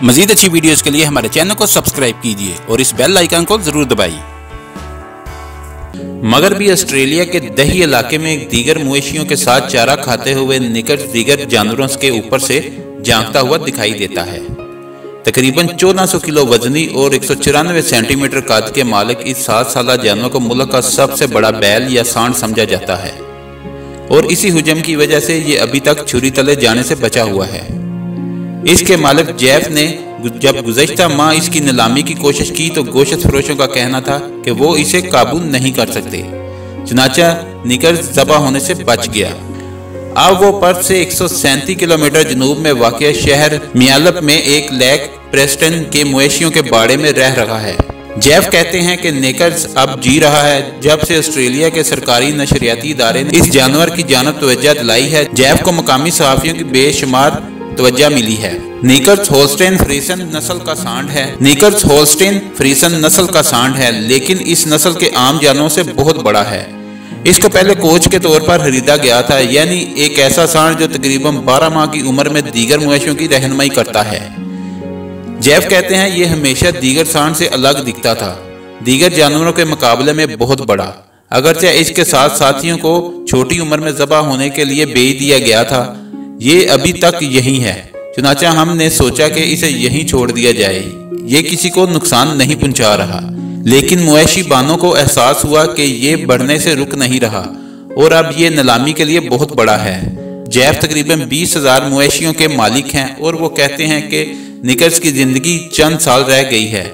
मजीद अच्छी वीडियोस के लिए हमारे चैनल को सब्सक्राइब कीजिए और इस बेल आइकन को जरूर दबाइए। मगरबी ऑस्ट्रेलिया के दही इलाके में एक दीगर मवेशियों के साथ चारा खाते हुए निकट दीगर जानवरों के ऊपर से झांकता हुआ दिखाई देता है। तकरीबन 1400 किलो वजनी और 194 सेंटीमीटर कद के मालिक इस 7 साल जानवर को मुल्क का सबसे बड़ा बैल या सांड समझा जाता है और इसी हुजम की वजह से ये अभी तक छुरी तले जाने से बचा हुआ है। इसके मालिक जेफ ने जब गुज़श्ता माह इसकी नीलामी की कोशिश की तो गोश्त फरोशों का कहना था कि वो इसे काबू नहीं कर सकते, चुनाचा निकर्स ज़बा होने से बच गया। अब वो पर्थ से 137 किलोमीटर जनूब में वाक़िया शहर मियालप में एक लेक प्रेस्टन के मवेशियों के बाड़े में रह रहा है। जेफ कहते हैं कि निकर्स अब जी रहा है जब से ऑस्ट्रेलिया के सरकारी नशरियाती इदारे ने इस जानवर की जानब तवज्जो दिलाई है। जेफ को मकामी सहाफ़ियों की बेशुमार तवज्जो मिली है। निकर्स होल्स्टेन फ्रीसन नस्ल का सांड है। निकर्स होल्स्टेन फ्रीसन नस्ल का सांड है, लेकिन इस नस्ल के आम जानवरों से बहुत बड़ा है। इसको पहले कोच के तौर पर खरीदा गया था, यानी एक ऐसा सांड जो तकरीबन 12 माह की उम्र में दीगर मवेशियों की रहनुमाई करता है। जेफ कहते हैं ये हमेशा दीगर सांड से अलग दिखता था, दीगर जानवरों के मुकाबले में बहुत बड़ा। अगरचे इसके साथ साथियों को छोटी उम्र में ज़बा होने के लिए बेच दिया गया था, ये अभी तक यही है। चुनाचा हमने सोचा कि इसे यहीं छोड़ दिया जाए, ये किसी को नुकसान नहीं पहुंचा रहा। लेकिन मवेशी बानों को एहसास हुआ कि ये बढ़ने से रुक नहीं रहा और अब ये नीलामी के लिए बहुत बड़ा है। जेफ तकरीबन 20,000 मवेशियों के मालिक हैं और वो कहते हैं कि निकर्स की जिंदगी चंद साल रह गई है।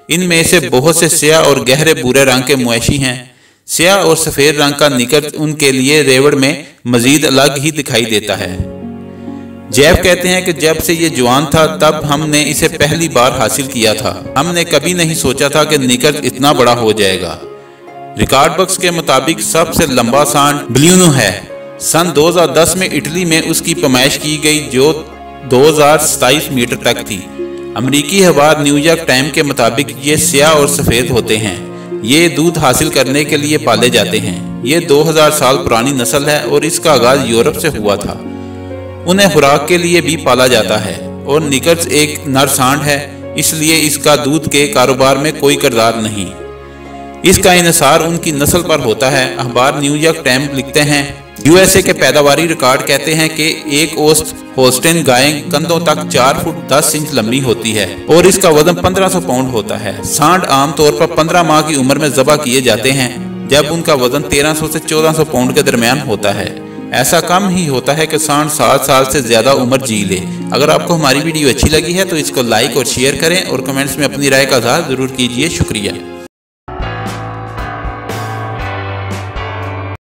इनमें से बहुत से स्याह और गहरे भूरे रंग के मवेशी हैं। स्याह और सफ़ेद रंग का निकर्स उनके लिए रेवड़ में मजीद अलग ही दिखाई देता है। जेफ कहते हैं कि जब से ये जवान था तब हमने इसे पहली बार हासिल किया था। हमने कभी नहीं सोचा था कि निकर्स इतना बड़ा हो जाएगा। रिकॉर्ड बुक्स के मुताबिक सबसे लंबा सांड ब्लूनो है। सन 2010 में इटली में उसकी पैमाइश की गई जो 2027 मीटर तक थी। अमरीकी अखबार न्यूयॉर्क टाइम के मुताबिक ये स्याह और सफ़ेद होते हैं। ये दूध हासिल करने के लिए पाले जाते हैं। ये 2000 साल पुरानी नस्ल है और इसका आगाज यूरोप से हुआ था। उन्हें खुराक के लिए भी पाला जाता है और निकर्स एक नर सांड है, इसलिए इसका दूध के कारोबार में कोई किरदार नहीं। इसका इन्हिसार उनकी नस्ल पर होता है। अखबार न्यूयॉर्क टाइम्स लिखते हैं यूएसए के पैदावारी रिकॉर्ड कहते हैं कि एक औसत होल्स्टेन गाय कंधों तक 4 फुट 10 इंच लंबी होती है और इसका वजन 1500 पाउंड होता है। सांड आमतौर पर 15 माह की उम्र में ज़बा किए जाते हैं जब उनका वजन 1300 से 1400 पाउंड के दरमियान होता है। ऐसा कम ही होता है कि सांड 7 साल से ज्यादा उम्र जी ले। अगर आपको हमारी वीडियो अच्छी लगी है तो इसको लाइक और शेयर करें और कमेंट्स में अपनी राय का इज़हार जरूर कीजिए। शुक्रिया।